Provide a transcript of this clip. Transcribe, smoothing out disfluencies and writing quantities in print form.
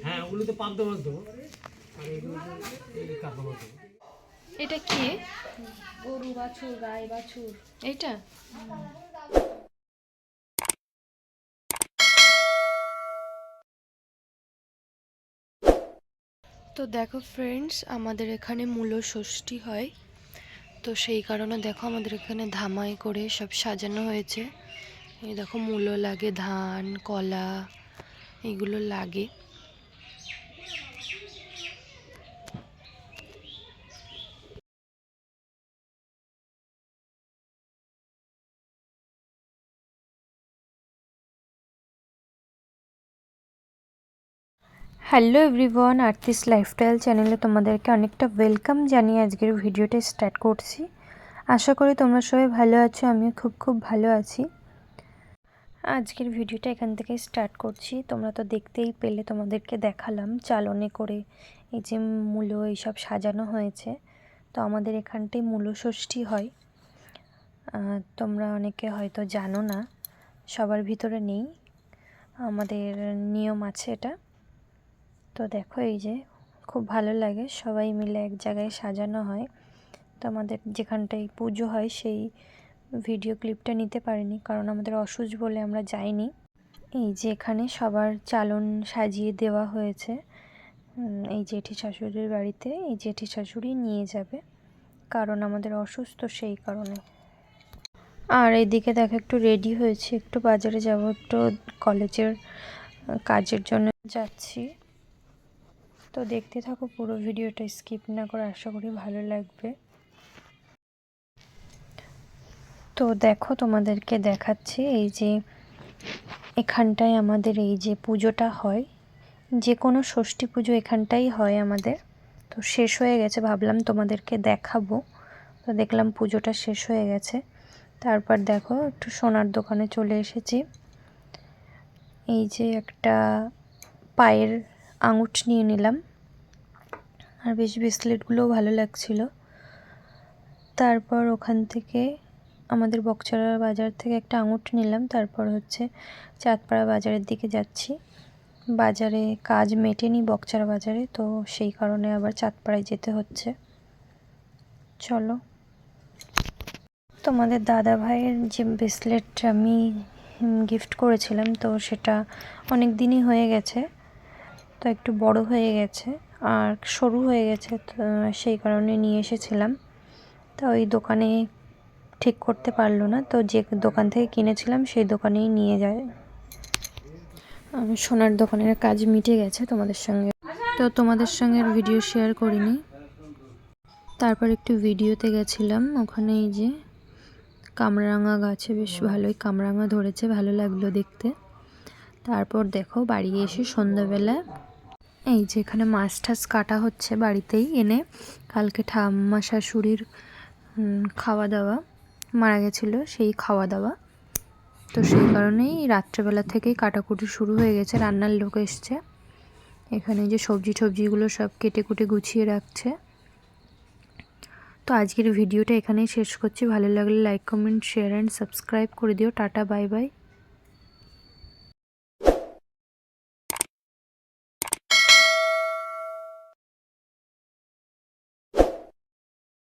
হ্যাঁ ওগুলো তো পাবদা মাছ দেবো আর এগুলো এই কাকা মাছ দেবো। এটা কি? গরু বাছুর, গাই বাছুর। এইটা তো দেখো ফ্রেন্ডস, আমাদের এখানে মূল ষষ্ঠী হয়, তো সেই কারণে দেখো আমাদের এখানে ধামাই করে সব সাজানো হয়েছে। এই দেখো মূলো লাগে, ধান, কলা এগুলো লাগে। হ্যালো এভরিওয়ান, আর্টিস লাইফস্টাইল চ্যানেলে তোমাদেরকে অনেকটা ওয়েলকাম জানিয়ে আজকের ভিডিওটা স্টার্ট করছি। আশা করি তোমরা সবাই ভালো আছো, আমিও খুব ভালো আছি। আজকের ভিডিওটা এখান থেকে স্টার্ট করছি। তোমরা তো দেখতেই পেলে, তোমাদেরকে দেখালাম চালনে করে এই যে মূলো এইসব সাজানো হয়েছে। তো আমাদের এখানটাই মূল ষষ্ঠী হয়। তোমরা অনেকে হয়তো জানো না, সবার ভিতরে নেই, আমাদের নিয়ম আছে এটা। তো দেখো এই যে খুব ভালো লাগে, সবাই মিলে এক জায়গায় সাজানো হয়। তো আমাদের যেখানটায় পুজো হয় সেই ভিডিও ক্লিপটা নিতে পারিনি, কারণ আমাদের অসুচ বলে আমরা যাইনি। এই যে এখানে সবার চালন সাজিয়ে দেওয়া হয়েছে। এই জেঠি শাশুড়ির বাড়িতে এই জেঠি শাশুড়ি নিয়ে যাবে, কারণ আমাদের অসুস্থ সেই কারণে। আর এইদিকে দেখো একটু রেডি হয়েছে, একটু বাজারে যাব, একটু কলেজের কাজের জন্য যাচ্ছি। তো দেখতে থাকো পুরো ভিডিওটা, স্কিপ না করে, আশা করি ভালো লাগবে। তো দেখো তোমাদেরকে দেখাচ্ছি, এই যে এখানটায় আমাদের এই যে পুজোটা হয়, যে কোনো ষষ্ঠী পুজো এখানটাই হয় আমাদের। তো শেষ হয়ে গেছে, ভাবলাম তোমাদেরকে দেখাবো। তো দেখলাম পুজোটা শেষ হয়ে গেছে। তারপর দেখো একটু সোনার দোকানে চলে এসেছি। এই যে একটা পায়ের আঙুঠ নিয়ে নিলাম, আর বেশ ব্রেসলেটগুলোও ভালো লাগছিল। তারপর ওখান থেকে আমাদের বকচারা বাজার থেকে একটা আঙুঠ নিলাম। তারপর হচ্ছে চাঁদপাড়া বাজারের দিকে যাচ্ছি। বাজারে কাজ মেটেনি বকচারা বাজারে, তো সেই কারণে আবার চাঁদপাড়ায় যেতে হচ্ছে। চলো। তোমাদের দাদা ভাইয়ের যে ব্রেসলেট আমি গিফট করেছিলাম, তো সেটা অনেক দিনই হয়ে গেছে, তো একটু বড় হয়ে গেছে আর সরু হয়ে গেছে, তো সেই কারণে নিয়ে এসেছিলাম। তো ওই দোকানে ঠিক করতে পারলো না, তো যে দোকান থেকে কিনেছিলাম সেই দোকানেই নিয়ে যায়। সোনার দোকানের কাজ মিটে গেছে তোমাদের সঙ্গে, তো তোমাদের সঙ্গে আর ভিডিও শেয়ার করিনি। তারপর একটু ভিডিওতে গেছিলাম, ওখানে এই যে কামরাঙা গাছে বেশ ভালোই কামরাঙা ধরেছে, ভালো লাগলো দেখতে। তারপর দেখো বাড়ি এসে সন্ধ্যাবেলা এই যে এখানে মাছ টাছ কাটা হচ্ছে বাড়িতেই এনে, কালকে ঠাম্মা শাশুড়ির খাওয়া দাওয়া, মারা গেছিলো সেই খাওয়া দাওয়া, তো সেই কারণেই রাত্রেবেলা থেকেই কাটাকুটি শুরু হয়ে গেছে। রান্নার লোক এসছে, এখানে যে সবজিগুলো সব কেটে কুটে গুছিয়ে রাখছে। তো আজকের ভিডিওটা এখানেই শেষ করছি। ভালো লাগলে like, comment, share and subscribe করে দিও। Tata, bye bye.